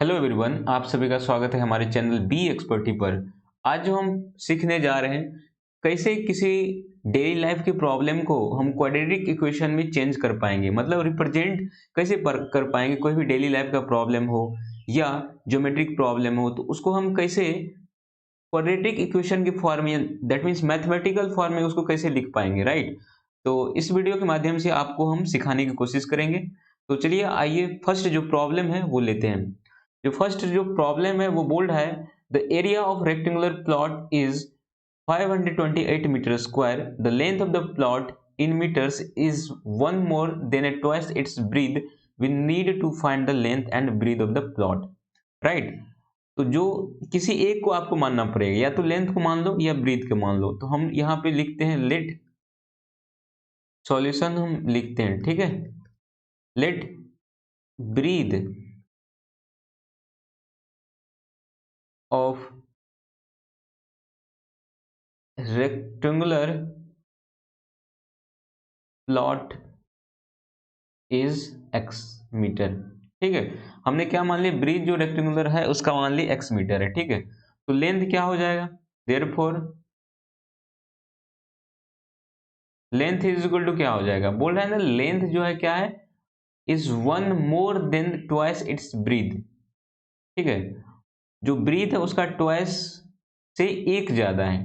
Hello everyone, आप सभी का स्वागत है हमारे चैनल बी एक्सपर्टी पर। आज जो हम सीखने जा रहे हैं कैसे किसी डेली लाइफ की प्रॉब्लम को हम क्वाड्रेटिक इक्वेशन में चेंज कर पाएंगे, मतलब रिप्रेजेंट कैसे कर पाएंगे। कोई भी डेली लाइफ का प्रॉब्लम हो या ज्योमेट्रिक प्रॉब्लम हो तो उसको हम कैसे क्वाड्रेटिक इक्वेशन के फॉर्म में, दैट मीन्स मैथमेटिकल फॉर्म में उसको कैसे लिख पाएंगे, राइट। तो इस वीडियो के माध्यम से आपको हम सिखाने की कोशिश करेंगे। तो चलिए आइए फर्स्ट जो प्रॉब्लम है वो लेते हैं। जो फर्स्ट जो प्रॉब्लम है वो बोल्ड है, the area of rectangular plot is 528 metre square, the length of the plot in metres is one more than twice its breadth, we need to find the length and breadth of the plot, right. तो जो किसी एक को आपको मानना पड़ेगा, या तो लेंथ को मान लो या ब्रीथ को मान लो। तो हम यहाँ पे लिखते हैं लेट सॉल्यूशन, हम लिखते हैं, ठीक है। Let breadth of rectangular plot is x metre, ठीक है। हमने क्या मान लिया, ब्रीथ जो रेक्टेंगुलर है उसका मान लिया एक्स मीटर है, ठीक है। तो लेंथ क्या हो जाएगा, therefore length is equal to क्या हो जाएगा, बोल रहा है ना, लेंथ जो है क्या है, is one more than twice its breadth, ठीक है। जो ब्रीथ है उसका ट्वाइस से एक ज्यादा है।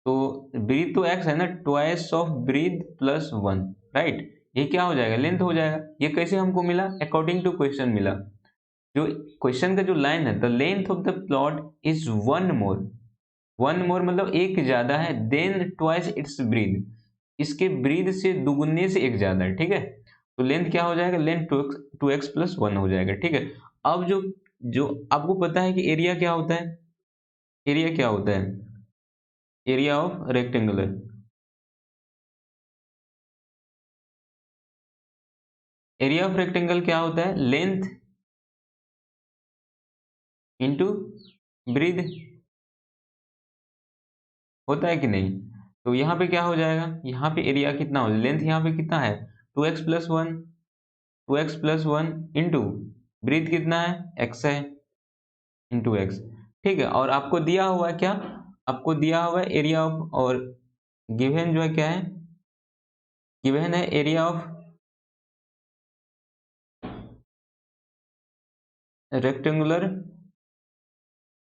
तो ब्रीथ तो एक्स है ना, twice of breath plus one, right. ये क्या हो जाएगा, लेंथ हो जाएगा। ये कैसे हमको मिला, अकॉर्डिंग टू क्वेश्चन मिला। जो क्वेश्चन का जो लाइन है, the length of the plot is one more, one more मतलब एक ज्यादा है, देन ट्वाइस इट्स ब्रीथ, इसके ब्रीथ से दुगुने से एक ज्यादा है, ठीक है। तो लेंथ क्या हो जाएगा, length two x plus one हो जाएगा, ठीक है। अब जो जो आपको पता है कि एरिया क्या होता है, एरिया क्या होता है, area of rectangular, area of rectangle क्या होता है, लेंथ इंटू ब्रीथ, होता है कि नहीं। तो यहाँ पे क्या हो जाएगा, यहाँ पे एरिया कितना हो जाएगा, लेंथ यहाँ पे कितना है, two x plus one, two x plus one into breadth कितना है, एक्स है, इंटू एक्स, ठीक है। और आपको दिया हुआ है क्या, आपको दिया हुआ है एरिया ऑफ, और गिवन जो है क्या है, गिवन है एरिया ऑफ रेक्टेंगुलर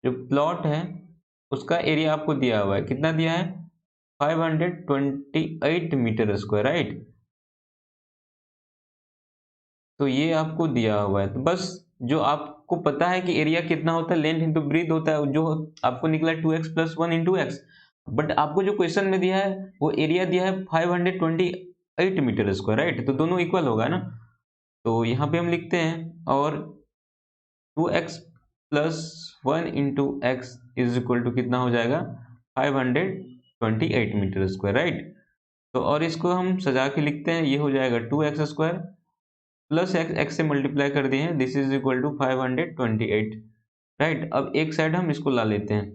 जो प्लॉट है उसका एरिया आपको दिया हुआ है, कितना दिया है, 528 मीटर स्क्वायर, राइट। तो ये आपको दिया हुआ है। तो बस जो आपको पता है कि एरिया कितना होता है, लेंथ इंटू ब्रीथ होता है, जो आपको निकला 2x plus one into x. But आपको जो क्वेश्चन में दिया है वो एरिया दिया है 528 मीटर स्क्वायर, राइट। तो दोनों इक्वल होगा ना। तो यहाँ पे हम लिखते हैं, और 2x plus one into x is equal to कितना हो जाएगा, 528 मीटर स्क्वायर, राइट। तो और इसको हम सजा के लिखते हैं, ये हो जाएगा 2x square plus x, x से मल्टीप्लाई कर दिए हैं, this is equal to 528, right. अब एक साइड हम इसको ला लेते हैं,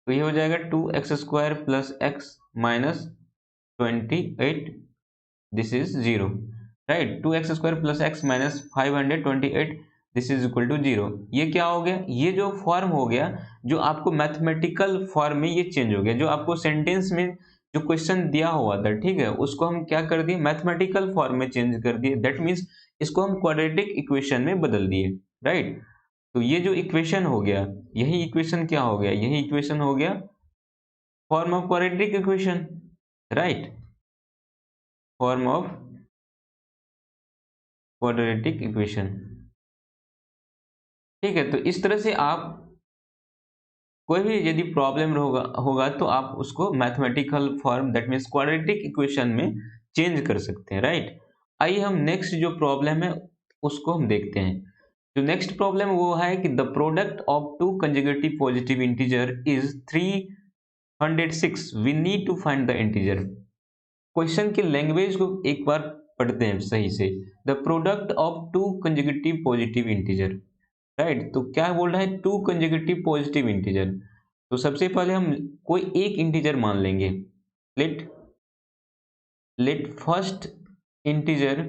तो ये हो जाएगा 2x square plus x minus 28, this is zero, right. 2x square plus x minus 528, this is equal to zero. ये क्या हो गया, ये जो फॉर्म हो गया, जो आपको मैथमेटिकल फॉर्म में ये चेंज हो गया, जो आपको सेंटेंस में जो क्वेश्चन दिया हुआ था, ठीक है, उसको हम क्या कर दिए, मैथमेटिकल फॉर्म में चेंज कर दिए, दैट मीन्स इसको हम क्वाड्रेटिक इक्वेशन में बदल दिए, राइट। तो ये जो इक्वेशन हो गया, यही इक्वेशन क्या हो गया, यही इक्वेशन हो गया form of quadratic equation, right, form of quadratic equation, ठीक है। तो इस तरह से आप कोई भी यदि प्रॉब्लम होगा होगा तो आप उसको mathematical form, that means quadratic equation में चेंज कर सकते हैं, राइट। आइए हम नेक्स्ट जो प्रॉब्लम है उसको हम देखते हैं। जो नेक्स्ट प्रॉब्लम वो है कि the product of two conjugative positive integer is 306, we need to find the integer. Question की लैंग्वेज को एक बार पढ़ते हैं सही से, the product of two conjugative positive integer, right. तो क्या बोल रहा है, टू कंजुगेटिव पॉजिटिव इंटीजर। तो सबसे पहले हम कोई एक इंटीजर मान लेंगे, let let first integer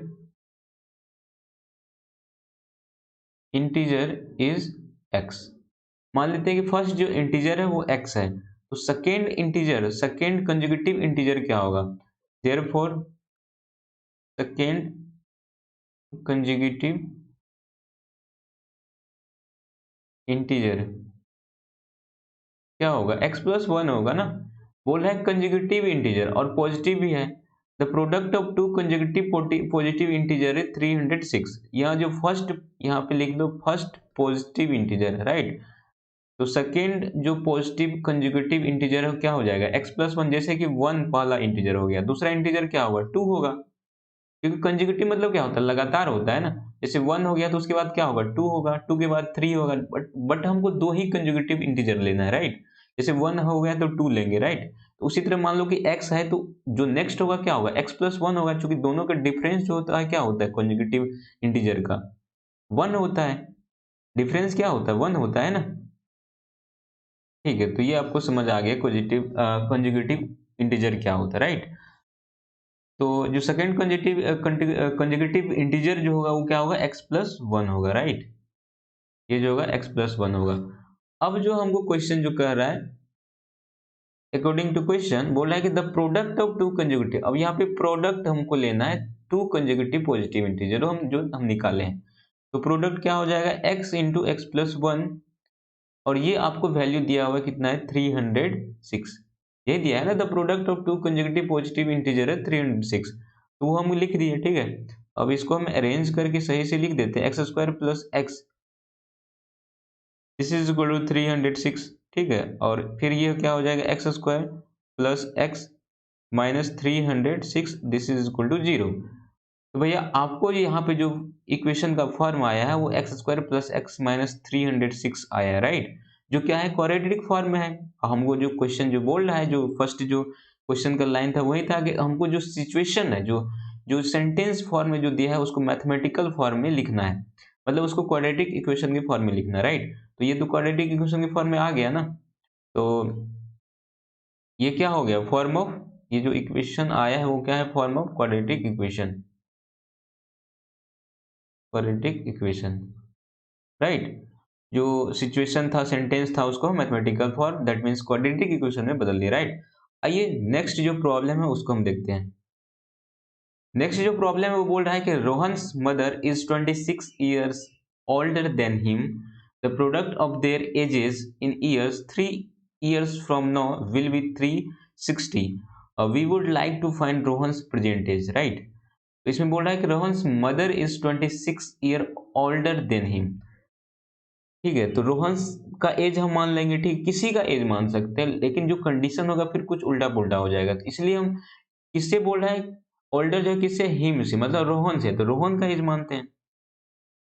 integer is x। मान लेते हैं कि फर्स्ट जो इंटीजर है वो x है, तो second integer, second conjugative integer क्या होगा? देयरफॉर सेकेंड कंजुगेटिव इंटीजर क्या होगा? x प्लस वन होगा ना। बोल रहा है कंजुगेटिव इंटीजर और पॉजिटिव भी है। The product of two conjugative positive integer है 306। यहाँ जो फर्स्ट, यहाँ पे लिख दो फर्स्ट पॉजिटिव इंटीजर है, राइट। तो सेकेंड जो पॉजिटिव कंजुगेटिव इंटीजर है क्या हो जाएगा? x plus one. जैसे कि वन पहला इंटीजर हो गया, दूसरा इंटीजर क्या होगा? टू होगा, क्योंकि कंजुगेटिव मतलब क्या होता है? लगातार होता है ना। जैसे वन हो गया तो उसके बाद क्या होगा? टू होगा, टू के बाद थ्री होगा। बट हमको दो ही कंजुगेटिव इंटीजर लेना है, राइट। जैसे वन हो गया तो टू लेंगे, राइट। तो उसी तरह मान लो कि x है, तो जो नेक्स्ट होगा क्या होगा? x प्लस वन होगा, क्योंकि दोनों का डिफरेंस जो होता है क्या होता है कंजुगेटिव इंटीजर का? वन होता है। डिफरेंस क्या होता है? वन होता है ना। ठीक है, तो ये आपको समझ आ गया पॉजिटिव कंजुगेटिव इंटीजर क्या होता है, राइट। तो जो सेकंड कंजुगेटिव इंटीजर जो होगा वो क्या होगा? x प्लस वन होगा, राइट। ये जो होगा x प्लस वन होगा। अब जो हमको क्वेश्चन जो कह रहा है, अकॉर्डिंग टू क्वेश्चन बोल रहा है कि the product of two conjugative. अब यहाँ पे प्रोडक्ट हमको लेना है टू कंजुगेटिव पॉजिटिव इंटीजर जो हम निकाले हैं। तो प्रोडक्ट क्या हो जाएगा? x into x plus one, और ये आपको वैल्यू दिया हुआ है कितना है? 306। ये दिया है ना, the product of two conjugative positive integer है 306। तो वो हम लिख दिए, ठीक है। अब इसको हम अरेंज करके सही से लिख देते हैं, x square plus x, this is equal to 306, ठीक है। और फिर ये क्या हो जाएगा? X square plus x minus 306, this is equal to zero. तो भैया आपको यहाँ पे जो इक्वेशन का फॉर्म आया है वो x square plus x minus 306 आया है, राइट। जो क्या है? क्वाड्रेटिक फॉर्म में है। हमको जो क्वेश्चन जो बोल रहा है, जो फर्स्ट जो क्वेश्चन का लाइन था वही था कि हमको जो सिचुएशन है, जो जो सेंटेंस फॉर्म में जो दिया है उसको मैथमेटिकल फॉर्म में लिखना है, मतलब उसको क्वाड्रेटिक इक्वेशन के फॉर्म में लिखना है, राइट। तो ये तो क्वाड्रेटिक इक्वेशन के फॉर्म में आ गया ना। तो ये क्या हो गया? फॉर्म ऑफ, ये जो इक्वेशन आया है वो क्या है? Form of quadratic equation, quadratic equation, right. जो सिचुएशन था, सेंटेंस था, उसको mathematical form, that means quadratic equation में बदल दिया, राइट। आइए नेक्स्ट जो प्रॉब्लम है उसको हम देखते हैं। नेक्स्ट जो प्रॉब्लम है वो बोल रहा है कि Rohan's mother is 26 years older than him. The product of their ages in years 3 years from now will be 360। We would like to find Rohan's present age, right. तो इसमें बोल रहा है कि Rohan's mother is 26 year older than him. ठीक है, तो रोहन्स का एज हम मान लेंगे, ठीक, किसी का एज मान सकते हैं, लेकिन जो कंडीशन होगा फिर कुछ उल्टा पुल्टा हो जाएगा, तो इसलिए हम किससे बोल रहा है? ओल्डर जो है किससे? हिम से, मतलब रोहन से, तो रोहन का एज मानते हैं।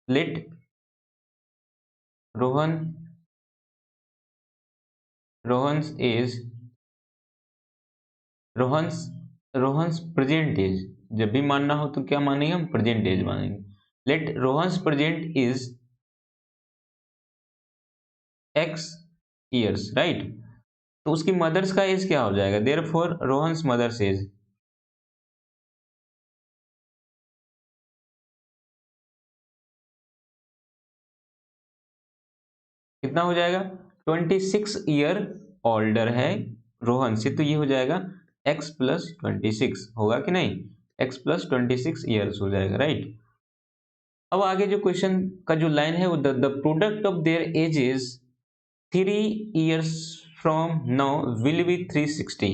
Let Rohan, Rohan's age, Rohan's, Rohan's present age. जब भी मानना हो तो क्या मानेंगे हम? प्रेजेंट एज मानेंगे। Let Rohan's present is x years, right. तो उसकी मदर्स का एज क्या हो जाएगा? देयरफॉर रोहन्स मदर्स एज कितना हो जाएगा? 26 ईयर ओल्डर है रोहन से, तो ये हो जाएगा x प्लस 26, होगा कि नहीं? x प्लस 26 ईयर्स हो जाएगा, राइट। अब आगे जो क्वेश्चन का जो लाइन है वो the product of their edges 3 years from now will be 360।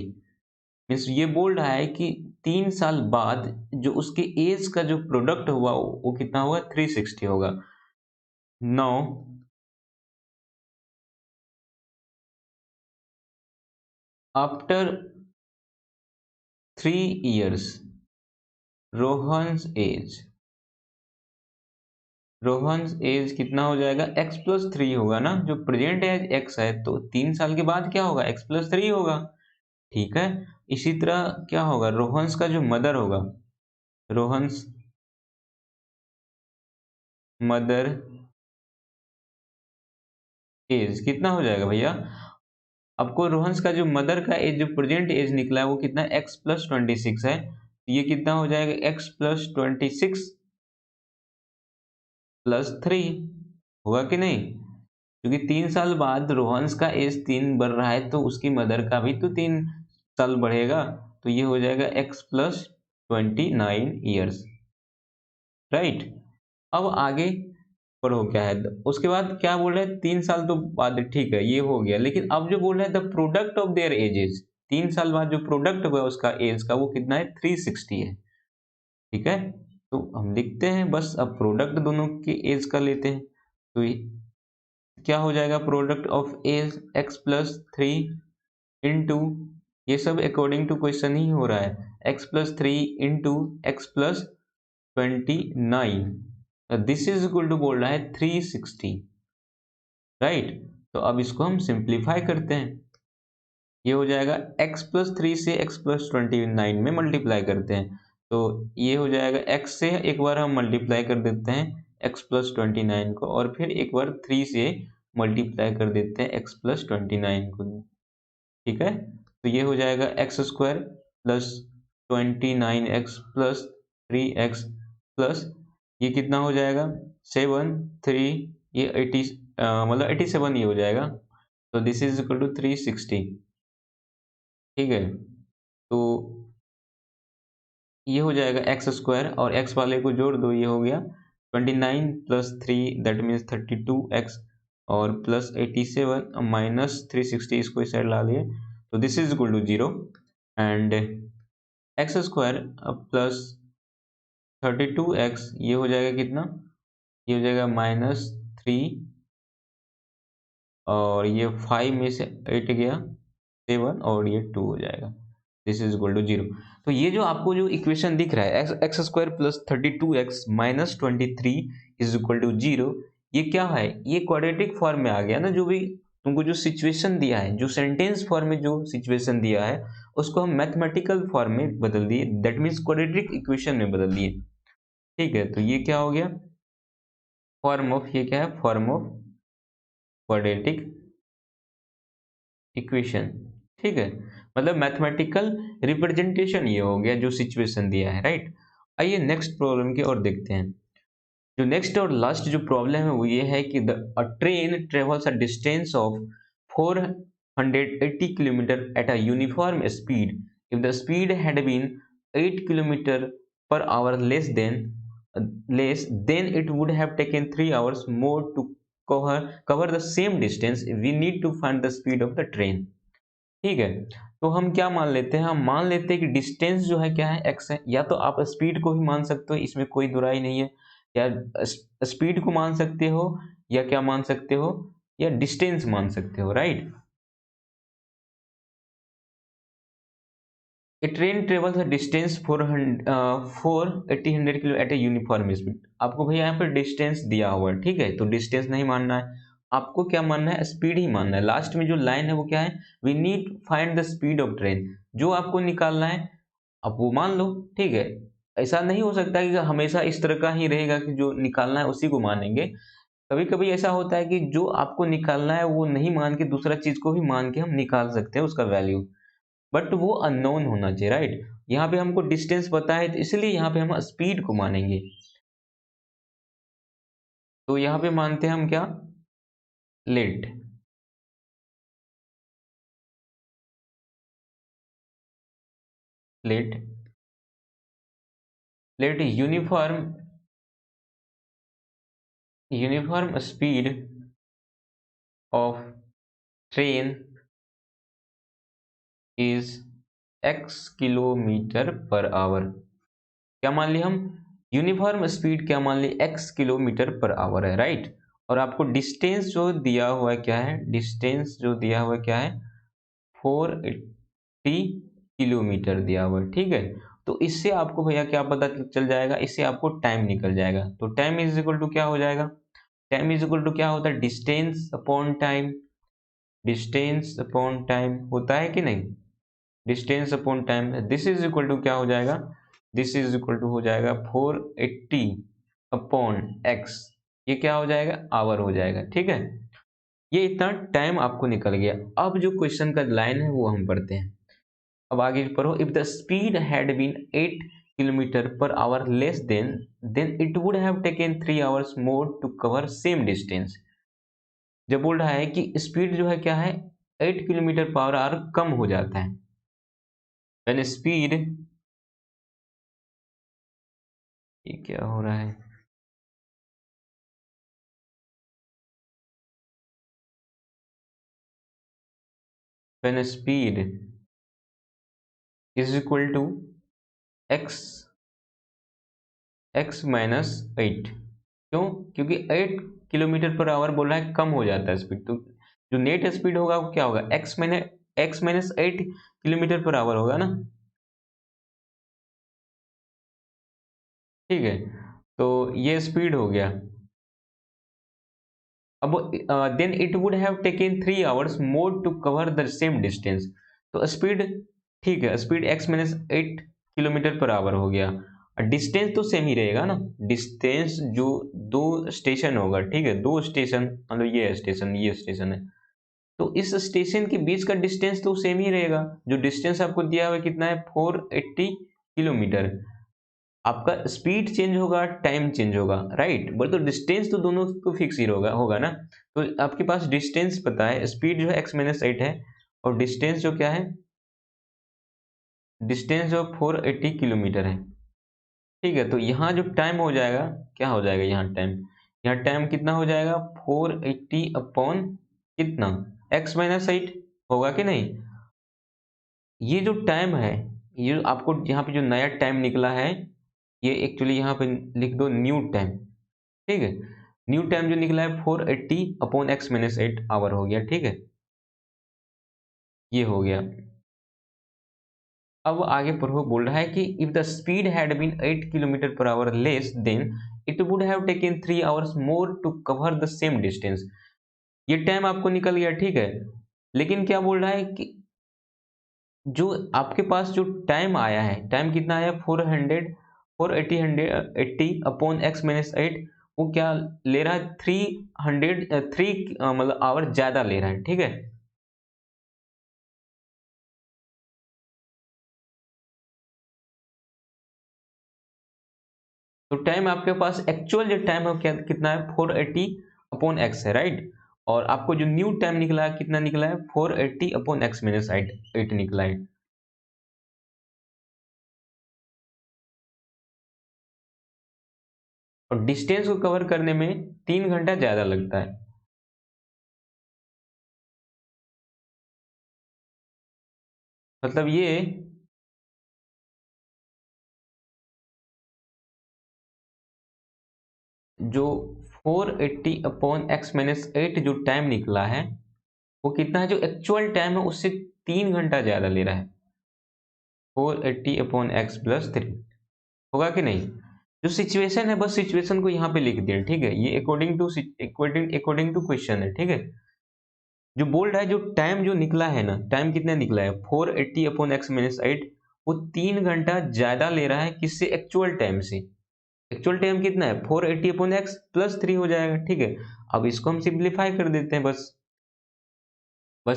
Means ये बोल रहा है कि 3 साल बाद जो उसके एज का जो प्रोडक्ट हुआ वो कितना होगा? 360 होगा। Now after 3 years Rohan's age, Rohan's age कितना हो जाएगा? x प्लस थ्री होगा ना, जो प्रेजेंट एज x है, तो 3 साल के बाद क्या होगा? x प्लस थ्री होगा, ठीक है। इसी तरह क्या होगा? रोहन्स का जो मदर होगा, रोहन्स मदर एज कितना हो जाएगा भैया? आपको रोहन्स का जो मदर का एज, जो प्रेजेंट एज निकला है वो कितना है? x प्लस 26 है, ये कितना हो जाएगा? x प्लस 26 प्लस थ्री, हुआ कि नहीं? क्योंकि 3 साल बाद रोहंस का एज 3 बढ़ रहा है तो उसकी मदर का भी तो 3 साल बढ़ेगा, तो ये हो जाएगा x प्लस 29 ईयर्स, राइट। अब आगे पढ़ो क्या है, उसके बाद क्या बोल रहे हैं, 3 साल तो बाद, ठीक है ये हो गया, लेकिन अब जो बोल रहे हैं the product of their edges, 3 साल बाद जो प्रोडक्ट हुआ उसका एज का वो कितना है, 360 है, ठीक है। तो हम लिखते हैं बस, अब प्रोडक्ट दोनों के एज का लेते हैं, तो क्या हो जाएगा, product of age x plus 3 into, ये सब अकॉर्डिंग टू क्वेश्चन ही हो रहा है, x plus 3 into x plus 29, this is equal to बोल रहा है 360, राइट। तो अब इसको हम सिंप्लीफाई करते हैं, ये हो जाएगा x प्लस 3 से x प्लस 29 में मल्टीप्लाई करते हैं, तो ये हो जाएगा x से एक बार हम मल्टीप्लाई कर देते हैं x प्लस 29 को, और फिर एक बार 3 से मल्टीप्लाई कर देते हैं x प्लस 29 को, ठीक है। तो ये हो जाएगा x square plus 29x plus 3x plus ये कितना हो जाएगा 7 3, ये 80 मतलब 87 ये हो जाएगा, तो दिस इज इक्वल टू 360, ठीक है। तो ये हो जाएगा एक्स स्क्वायर और एक्स वाले को जोड़ दो, ये हो गया 29 प्लस 3 दैट मीन्स 32x और प्लस 87 माइनस 360, इसको इस साइड ला लिए, तो this is equal to 0 and x square plus 32x ये हो जाएगा कितना, ये हो जाएगा -3 और ये 5 में से 8 गया 7 और ये 2 हो जाएगा, दिस इज इक्वल टू 0। तो ये जो आपको जो इक्वेशन दिख रहा है x square plus 32x minus 23 is equal to 0, ये क्या है, ये क्वाड्रेटिक फॉर्म में आ गया ना, जो भी तुमको जो सिचुएशन दिया है, जो सेंटेंस फॉर्म में जो सिचुएशन दिया है उसको हम मैथमेटिकल फॉर्म में बदल दिए, दैट मीन्स क्वाड्रेटिक इक्वेशन में बदल दिए, ठीक है। तो ये क्या हो गया, फॉर्म ऑफ, ये क्या है, फॉर्म ऑफ क्वाड्रेटिक इक्वेशन, ठीक है, मतलब मैथमेटिकल रिप्रेजेंटेशन ये हो गया जो सिचुएशन दिया है, राइट। आइए नेक्स्ट प्रॉब्लम की ओर देखते हैं। जो नेक्स्ट और लास्ट जो प्रॉब्लम है वो ये है कि a train travels a distance of 480 kilometre at a uniform speed if the speed had been 8 kilometre per hour less than it would have taken 3 hours more to cover the same distance, we need to find the speed of the train, ठीक है। तो हम क्या मान लेते हैं, हम मान लेते हैं कि डिस्टेंस जो है क्या है, x है, या तो आप स्पीड को भी मान सकते हो, इसमें कोई दुराई नहीं है, या स्पीड को मान सकते हो, या क्या मान सकते हो, या डिस्टेंस मान सकते हो, right. A train travels a distance 480 kilo at a uniform speed, आपको भैया यहाँ पर डिस्टेंस दिया हुआ है, ठीक है, तो डिस्टेंस नहीं मानना है, आपको क्या मानना है, स्पीड ही मानना है। लास्ट में जो लाइन है वो क्या है, we need find the speed of train, जो आपको निकालना है आप वो मान लो, ठीक है। ऐसा नहीं हो सकता कि हमेशा इस तरह का ही रहेगा कि जो निकालना है उसी को मानेंगे, कभी कभी ऐसा होता है कि जो आपको निकालना है वो नहीं मान के दूसरा चीज को भी मान के हम निकाल सकते हैं उसका वैल्यू, बट वो अननोन होना चाहिए, राइट। यहाँ पे हमको डिस्टेंस पता है तो इसलिए यहाँ पे हम स्पीड को मानेंगे, तो यहाँ पे मानते हैं हम क्या, let, let let uniform speed of train is x kilometre per hour, क्या मान लिया हम, यूनिफॉर्म स्पीड क्या मान ली, x किलोमीटर पर आवर है, राइट। और आपको डिस्टेंस जो दिया हुआ है क्या है, डिस्टेंस जो दिया हुआ है क्या है, 480 किलोमीटर दिया हुआ है, ठीक है। तो इससे आपको भैया क्या पता चल जाएगा, इससे आपको टाइम निकल जाएगा, तो टाइम इज इक्वल टू क्या हो जाएगा, टाइम इज इक्वल टू क्या होता है, distance upon time, distance upon time होता है कि नहीं, distance upon time, this is equal to क्या हो जाएगा, दिस इज इक्वल टू हो जाएगा 480 अपॉन x, ये क्या हो जाएगा, आवर हो जाएगा, ठीक है। ये इतना टाइम आपको निकल गया। अब जो क्वेश्चन का लाइन है वो हम पढ़ते हैं, अब आगे पढ़ो, if the speed had been 8 kilometre per hour less than it would have taken 3 hours more to cover same distance. जब बोल रहा है कि स्पीड जो है क्या है, 8 किलोमीटर पर आवर कम हो जाता है। व्हेन स्पीड, ये क्या हो रहा है, when speed is equal to x x minus 8। क्यों? क्योंकि 8 किलोमीटर पर आवर बोल रहा है कम हो जाता है स्पीड, तो जो नेट स्पीड होगा वो क्या होगा, x minus 8 kilometre per our होगा ना। ठीक है, तो ये स्पीड हो गया। अब then it would have taken 3 hours more to cover the same distance. तो स्पीड, ठीक है, speed x minus 8 kilometre per hour हो गया, डिस्टेंस तो सेम ही रहेगा ना। डिस्टेंस जो दो स्टेशन होगा, ठीक है, दो स्टेशन, मतलब ये स्टेशन, ये स्टेशन है, तो इस स्टेशन के बीच का डिस्टेंस तो सेम ही रहेगा। जो डिस्टेंस आपको दिया हुआ है कितना है, 480 किलोमीटर। आपका स्पीड चेंज होगा, टाइम चेंज होगा, राइट, बोल तो डिस्टेंस तो दोनों तो फिक्स ही होगा ना। तो आपके पास डिस्टेंस पता है, स्पीड जो है एक्स माइनस 8 है, और डिस्टेंस जो क्या है, डिस्टेंस जो 480 किलोमीटर है। ठीक है, तो यहाँ जो टाइम हो जाएगा, क्या हो जाएगा यहाँ टाइम कितना हो जाएगा, 480 अपॉन कितना, एक्स माइनस 8 होगा कि नहीं। ये जो टाइम है, ये आपको यहाँ पे जो नया टाइम निकला है, ये एक्चुअली यहाँ पे लिख दो न्यू टाइम। ठीक है, न्यू टाइम जो निकला है 480 अपॉन एक्स माइनस 8 आवर हो गया। ठीक है, ये हो गया। अब आगे पढ़ो, बोल रहा है कि if the speed had been 8 kilometre per hour less than it would have taken 3 hours more to cover the same distance. ये टाइम आपको निकल गया, ठीक है, लेकिन क्या बोल रहा है कि जो आपके पास जो टाइम आया है, टाइम कितना आया, 480 अपॉन एक्स माइनस 8, वो क्या ले रहा है, 3 मतलब आवर ज्यादा ले रहा है। ठीक है, तो टाइम आपके पास एक्चुअल जो टाइम है क्या कितना है, 480 अपॉन एक्स है, राइट। और आपको जो न्यू टाइम निकला है कितना निकला है, 480 अपॉन एक्स माइनस 8 निकला है। और डिस्टेंस को कवर करने में 3 घंटा ज्यादा लगता है। मतलब ये जो 480 अपॉन एक्स माइनस 8 जो टाइम निकला है, वो कितना है, जो एक्चुअल टाइम है उससे 3 घंटा ज्यादा ले रहा है। 480 अपॉन एक्स प्लस 3 होगा कि नहीं। जो सिचुएशन है, बस सिचुएशन को यहाँ पे लिख दिया। ठीक है, ये अकॉर्डिंग टू क्वेश्चन है। ठीक है, जो बोल रहा है, जो टाइम जो निकला है ना, टाइम कितना निकला है, 480 अपॉन एक्स माइनस 8, वो 3 घंटा ज्यादा ले रहा है किससे, एक्चुअल टाइम से। एक्चुअल टाइम कितना है, 480 अपॉन एक्स प्लस 3 हो जाएगा। ठीक है, अब इसको हम सिंप्लीफाई कर देते हैं, बस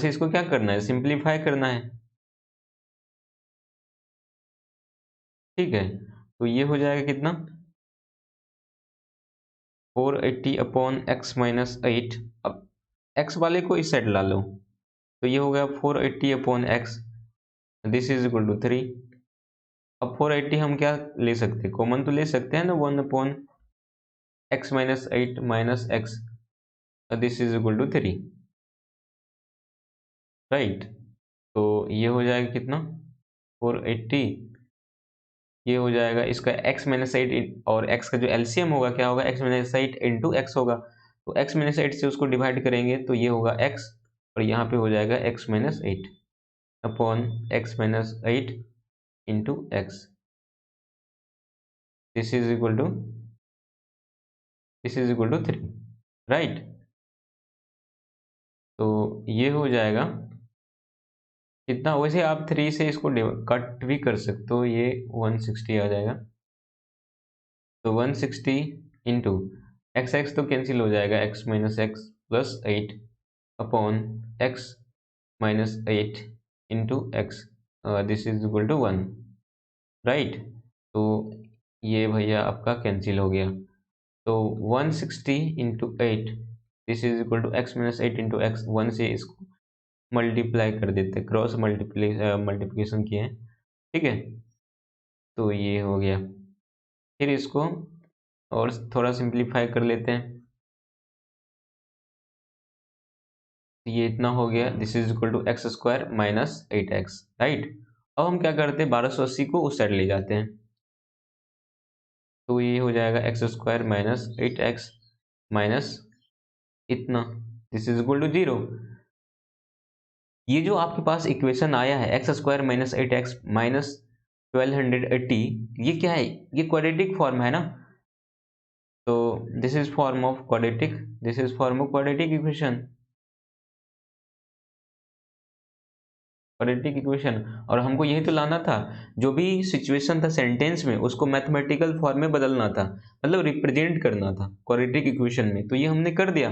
इसको क्या करना है, सिंप्लीफाई करना है। ठीक है, तो ये हो जाएगा कितना, 480 अपॉन एक्स माइनस 8। अब एक्स वाले को इस साइड ला लो, तो ये हो गया 480 upon x, this is equal to 3। अब 480 हम क्या ले सकते हैं, कॉमन तो ले सकते हैं ना, 1 upon x minus 8 minus x, this is equal to 3, right. तो ये हो जाएगा कितना, 480, ये हो जाएगा इसका x माइनस 8, और x का जो एलसीएम होगा क्या होगा, x माइनस 8 इंटू एक्स होगा। तो x माइनस 8 से उसको डिवाइड करेंगे तो ये होगा x, और यहाँ पे हो जाएगा x minus 8 upon x minus 8 into x, this is equal to, this is equal to 3, right. तो ये हो जाएगा कितना, वैसे आप 3 से इसको कट भी कर सकते हो, ये 160 आ जाएगा। तो 160 इंटू एक्स, एक्स तो कैंसिल हो जाएगा, x minus x plus 8 upon x minus 8 into x, this is equal to 1, right. तो ये भैया आपका कैंसिल हो गया। तो 160 into 8 this is equal to x minus 8 into x, 1 से इसको मल्टीप्लाई कर देते हैं, क्रॉस मल्टीप्लिकेशन किए हैं, ठीक है। तो ये हो गया, फिर इसको और थोड़ा सिंप्लीफाई कर लेते हैं, ये इतना हो गया, this is equal to x square minus 8x, right. अब हम क्या करते हैं, 1280 को उस साइड ले जाते हैं, तो ये हो जाएगा x square minus 8x minus इतना, दिस इज इक्वल टू 0। ये जो आपके पास इक्वेशन आया है x square minus 8x minus 1280, ये क्या है, ये क्वाड्रेटिक फॉर्म है ना। तो this is form of quadratic, this is form of quadratic equation, quadratic equation. और हमको यही तो लाना था, जो भी सिचुएशन था सेंटेंस में उसको मैथमेटिकल फॉर्म में बदलना था, मतलब रिप्रेजेंट करना था क्वाड्रेटिक इक्वेशन में, तो ये हमने कर दिया,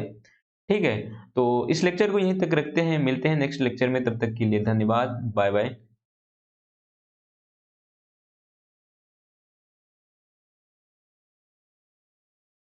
ठीक है। तो इस लेक्चर को यहीं तक रखते हैं, मिलते हैं नेक्स्ट लेक्चर में, तब तक के लिए धन्यवाद, बाय बाय।